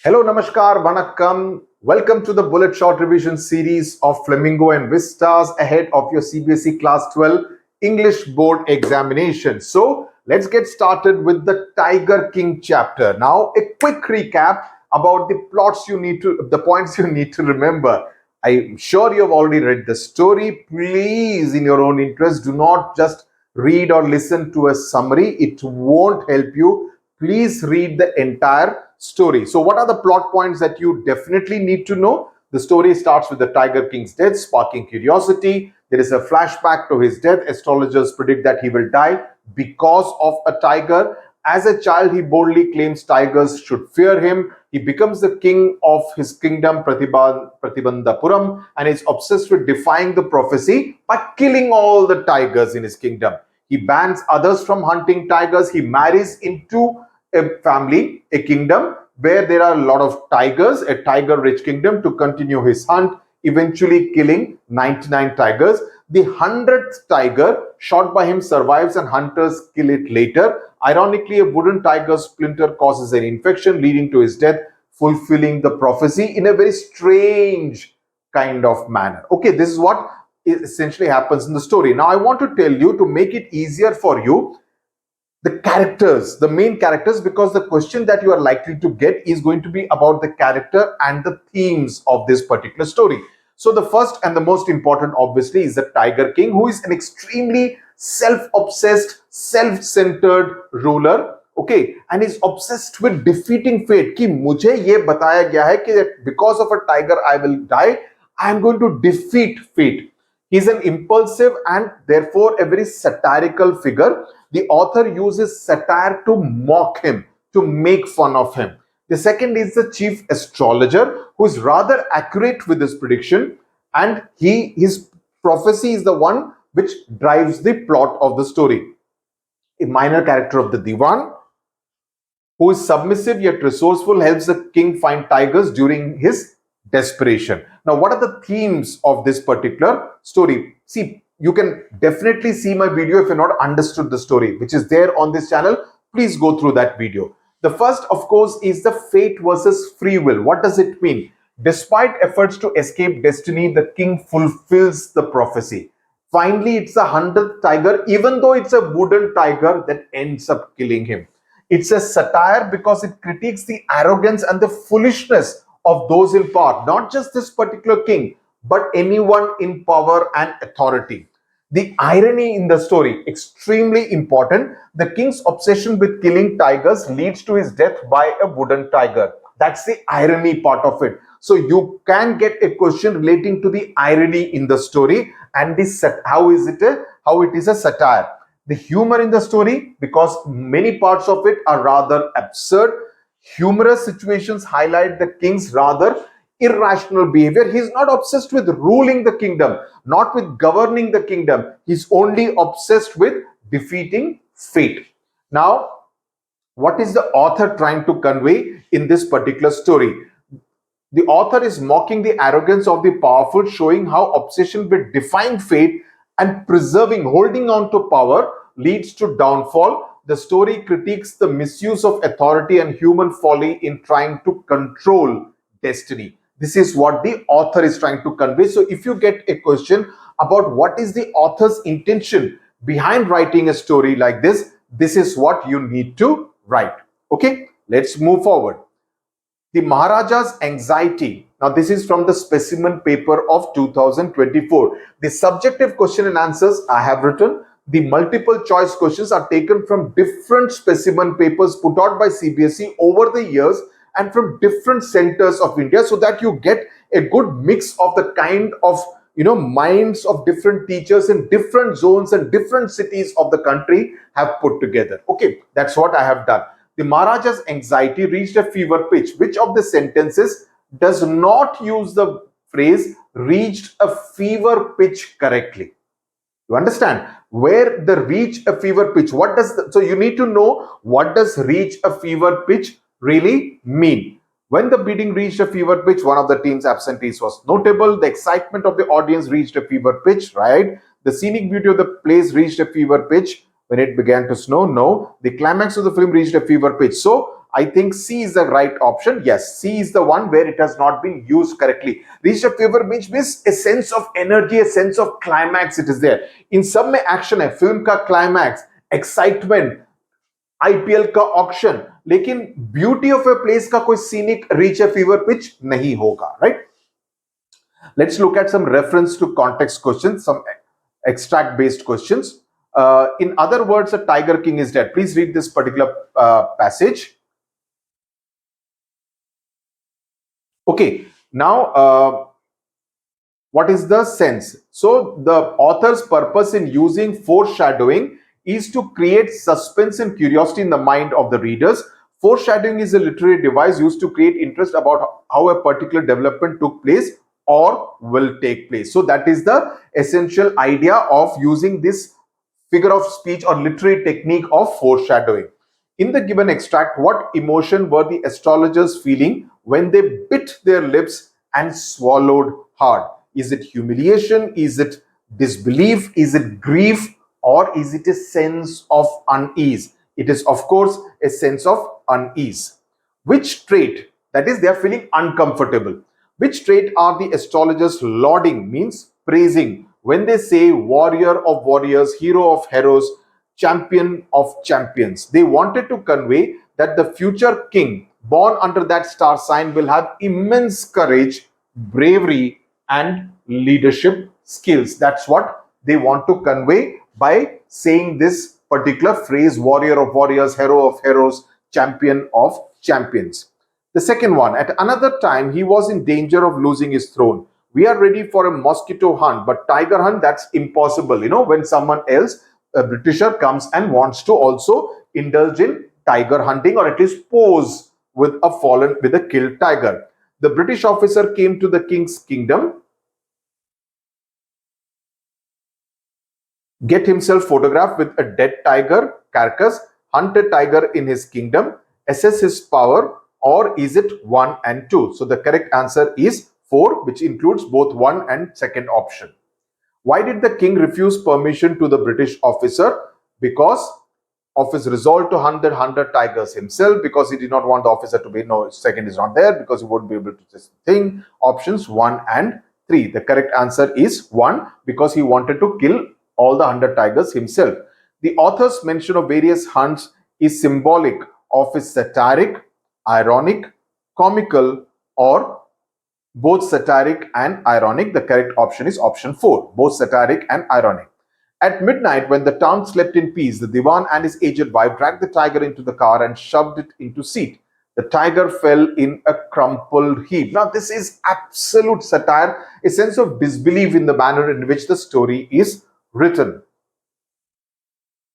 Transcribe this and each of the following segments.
Hello, Namaskar, Vanakkam. Welcome to the bullet short revision series of Flamingo and Vistas ahead of your Cbse Class 12 English Board examination. So, let's get started with the Tiger King chapter. Now, a quick recap about the points you need to remember. I'm sure you have already read the story. Please, in your own interest, do not just read or listen to a summary. It won't help you. Please read the entire story. So, what are the plot points that you definitely need to know? The story starts with the Tiger King's death, sparking curiosity. There is a flashback to his death. Astrologers predict that he will die because of a tiger. As a child, he boldly claims tigers should fear him. He becomes the king of his kingdom, Pratibandhapuram, and is obsessed with defying the prophecy by killing all the tigers in his kingdom. He bans others from hunting tigers. He marries into a family, a kingdom where there are a lot of tigers, a tiger rich kingdom, to continue his hunt, eventually killing 99 tigers. The 100th tiger shot by him survives and hunters kill it later. Ironically, a wooden tiger splinter causes an infection leading to his death, fulfilling the prophecy in a very strange kind of manner. Okay, this is what essentially happens in the story. Now, I want to tell you, to make it easier for you, the main characters, because the question that you are likely to get is going to be about the character and the themes of this particular story. So the first and the most important, obviously, is the Tiger King, who is an extremely self-obsessed, self-centered ruler. Okay, and is obsessed with defeating fate. कि मुझे ये बताया गया है कि because of a tiger I will die. I am going to defeat fate. He's an impulsive and therefore a very satirical figure. The author uses satire to mock him, to make fun of him. The second is the chief astrologer, who is rather accurate with his prediction, and his prophecy is the one which drives the plot of the story. A minor character of the Diwan, who is submissive yet resourceful, helps the king find tigers during his desperation. Now, what are the themes of this particular story? See, you can definitely see my video if you've not understood the story, which is there on this channel. Please go through that video. The first, of course, is the fate versus free will. What does it mean? Despite efforts to escape destiny, the king fulfills the prophecy. Finally, it's a 100th tiger, even though it's a wooden tiger, that ends up killing him. It's a satire because it critiques the arrogance and the foolishness of those in power, not just this particular king, but anyone in power and authority. The irony in the story, extremely important. The king's obsession with killing tigers leads to his death by a wooden tiger. That's the irony part of it. So you can get a question relating to the irony in the story and how it is a satire. The humor in the story, because many parts of it are rather absurd. Humorous situations highlight the king's rather irrational behavior. He's not obsessed with ruling the kingdom, not with governing the kingdom. He's only obsessed with defeating fate. Now, what is the author trying to convey in this particular story? The author is mocking the arrogance of the powerful, showing how obsession with defying fate and holding on to power leads to downfall. The story critiques the misuse of authority and human folly in trying to control destiny. This is what the author is trying to convey. So if you get a question about what is the author's intention behind writing a story like this is what you need to write. Okay, let's move forward. The Maharaja's anxiety. Now, this is from the specimen paper of 2024. The subjective question and answers I have written. The multiple choice questions are taken from different specimen papers put out by Cbse over the years and from different centers of India, so that you get a good mix of the kind of minds of different teachers in different zones and different cities of the country have put together. Okay, that's what I have done. The Maharaja's anxiety reached a fever pitch. Which of the sentences does not use the phrase reached a fever pitch correctly? You understand? Where the reach a fever pitch, so you need to know what does reach a fever pitch really mean. When the bidding reached a fever pitch, one of the team's absentees was notable. The excitement of the audience reached a fever pitch, right? The scenic beauty of the place reached a fever pitch when it began to snow. No. The climax of the film reached a fever pitch. So I think C is the right option. Yes, C is the one where it has not been used correctly. Reach a fever means a sense of energy, a sense of climax it is there. In सब में action है, film का climax, excitement, IPL का auction, लेकिन beauty of a place का कोई scenic reach a fever pitch नहीं होगा, right? Let's look at some reference to context questions, some extract based questions. In other words, a tiger king is dead. Please read this particular passage. Okay, now what is the sense? So the author's purpose in using foreshadowing is to create suspense and curiosity in the mind of the readers. Foreshadowing is a literary device used to create interest about how a particular development took place or will take place. So that is the essential idea of using this figure of speech or literary technique of foreshadowing. In the given extract, what emotion were the astrologers feeling when they bit their lips and swallowed hard? Is it humiliation? Is it disbelief? Is it grief? Or is it a sense of unease? It is, of course, a sense of unease. Which trait, that is, they are feeling uncomfortable. Which trait are the astrologers lauding, means praising, when they say warrior of warriors, hero of heroes, champion of champions? They wanted to convey that the future king born under that star sign will have immense courage, bravery, and leadership skills. That's what they want to convey by saying this particular phrase, warrior of warriors, hero of heroes, champion of champions. The second one, at another time, he was in danger of losing his throne. We are ready for a mosquito hunt, but tiger hunt, that's impossible. You know, when someone else, a Britisher, comes and wants to also indulge in tiger hunting, or at least pose with a killed tiger. The British officer came to the king's kingdom, get himself photographed with a dead tiger carcass, hunt a tiger in his kingdom, assess his power, or is it 1 and 2? So the correct answer is 4, which includes both 1 and second option. Why did the king refuse permission to the British officer? Because of his resolve to hunt the 100 tigers himself, because he did not want the officer to be, no, second is not there, because he wouldn't be able to just think. Options 1 and 3. The correct answer is 1, because he wanted to kill all the 100 tigers himself. The author's mention of various hunts is symbolic of his satiric, ironic, comical, or both satiric and ironic. The correct option is option 4, both satiric and ironic. At midnight, when the town slept in peace, the Diwan and his aged wife dragged the tiger into the car and shoved it into seat. The tiger fell in a crumpled heap. Now, this is absolute satire, a sense of disbelief in the manner in which the story is written.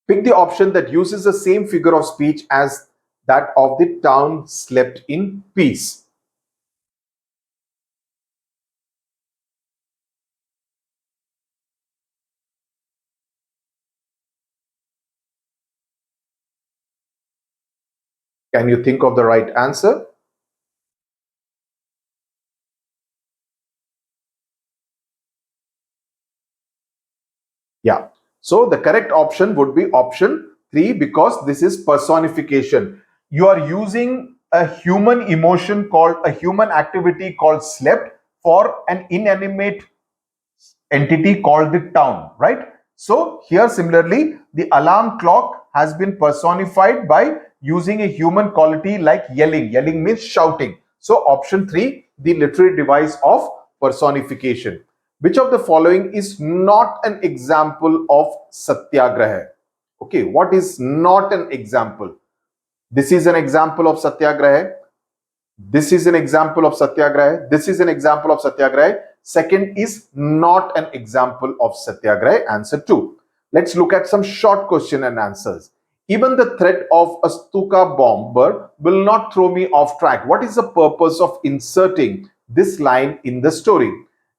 Pick the option that uses the same figure of speech as that of the town slept in peace. Can you think of the right answer? Yeah. So the correct option would be option 3, because this is personification. You are using a human emotion called, a human activity called slept, for an inanimate entity called the town, right? So here similarly, the alarm clock has been personified by using a human quality like yelling. Yelling means shouting. So option 3, the literary device of personification. Which of the following is not an example of satyagraha? Okay, what is not an example? This is an example of satyagraha. This is an example of satyagraha. This is an example of satyagraha. Second is not an example of satyagraha. Answer 2. Let's look at some short question and answers. Even the threat of a Stuka bomber will not throw me off track. What is the purpose of inserting this line in the story?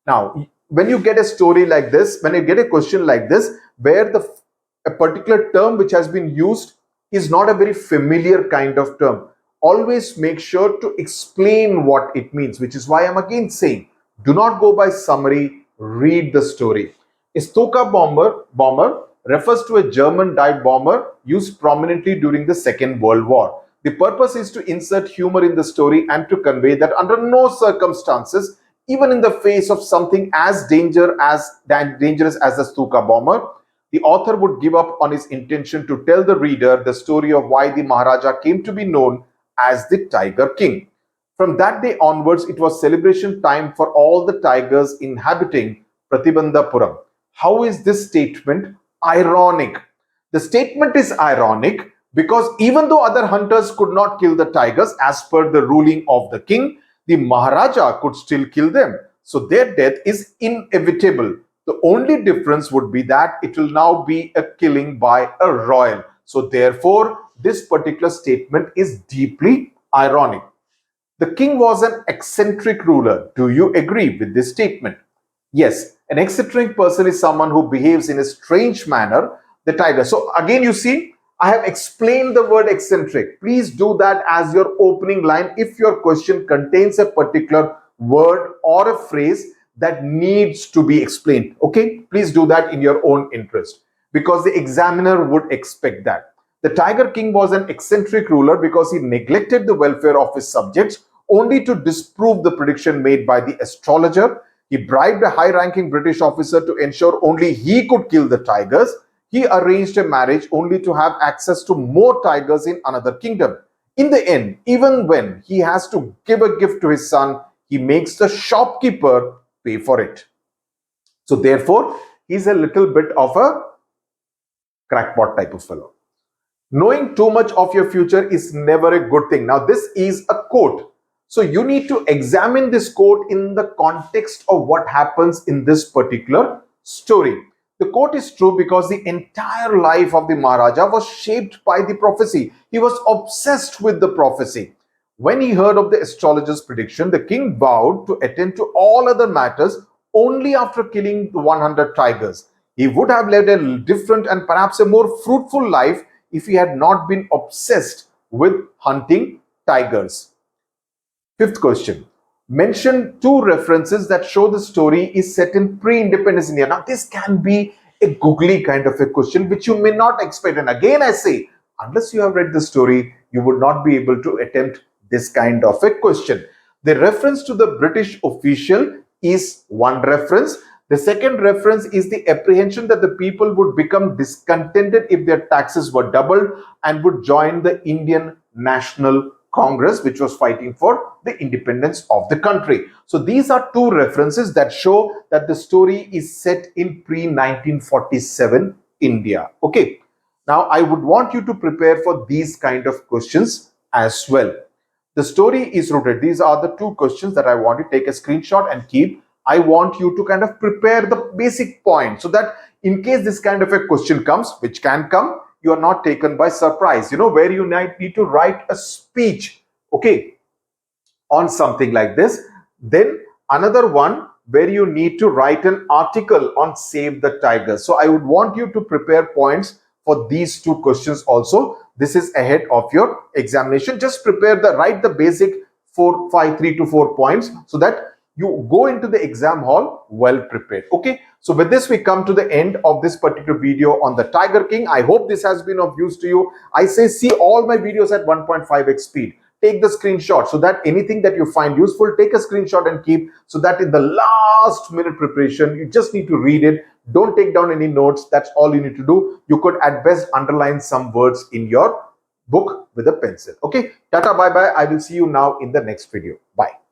Now, when you get a story like this, when you get a question like this, where a particular term which has been used is not a very familiar kind of term, always make sure to explain what it means, which is why I'm again saying, do not go by summary, read the story. A Stuka bomber refers to a German dive bomber used prominently during the Second World War. The purpose is to insert humor in the story and to convey that under no circumstances, even in the face of something as dangerous as the Stuka bomber, the author would give up on his intention to tell the reader the story of why the Maharaja came to be known as the Tiger King. From that day onwards, it was celebration time for all the tigers inhabiting Pratibandhapuram. How is this statement ironic? The statement is ironic because even though other hunters could not kill the tigers as per the ruling of the king, the Maharaja could still kill them. So their death is inevitable. The only difference would be that it will now be a killing by a royal. So therefore, this particular statement is deeply ironic. The king was an eccentric ruler. Do you agree with this statement? Yes, an eccentric person is someone who behaves in a strange manner. The tiger. So again, you see, I have explained the word eccentric. Please do that as your opening line if your question contains a particular word or a phrase that needs to be explained. Okay, please do that in your own interest because the examiner would expect that. The Tiger King was an eccentric ruler because he neglected the welfare of his subjects only to disprove the prediction made by the astrologer. He bribed a high-ranking British officer to ensure only he could kill the tigers. He arranged a marriage only to have access to more tigers in another kingdom. In the end, even when he has to give a gift to his son, he makes the shopkeeper pay for it. So therefore, he's a little bit of a crackpot type of fellow. Knowing too much of your future is never a good thing. Now, this is a quote. So you need to examine this quote in the context of what happens in this particular story. The quote is true because the entire life of the Maharaja was shaped by the prophecy. He was obsessed with the prophecy. When he heard of the astrologer's prediction, the king vowed to attend to all other matters only after killing the 100 tigers. He would have led a different and perhaps a more fruitful life if he had not been obsessed with hunting tigers. Fifth question. Mention two references that show the story is set in pre-independence India. Now, this can be a googly kind of a question which you may not expect. And again, I say, unless you have read the story, you would not be able to attempt this kind of a question. The reference to the British official is one reference. The second reference is the apprehension that the people would become discontented if their taxes were doubled and would join the Indian National Congress, which was fighting for the independence of the country. So these are two references that show that the story is set in pre-1947 India. Okay. Now, I would want you to prepare for these kind of questions as well. The story is rooted. These are the two questions that I want to take a screenshot and keep. I want you to kind of prepare the basic point so that in case this kind of a question comes, which can come, you are not taken by surprise, where you might need to write a speech, okay, on something like this. Then another one where you need to write an article on Save the Tigers. So I would want you to prepare points for these two questions also. This is ahead of your examination. Just write the basic 3 to 4 points so that you go into the exam hall well prepared. Okay, so with this we come to the end of this particular video on the Tiger King. I hope this has been of use to you. I say see all my videos at 1.5x speed. Take the screenshot so that anything that you find useful, take a screenshot and keep, so that in the last minute preparation you just need to read it. Don't take down any notes. That's all you need to do. You could at best underline some words in your book with a pencil. Okay, tata, bye bye. I will see you now in the next video. Bye.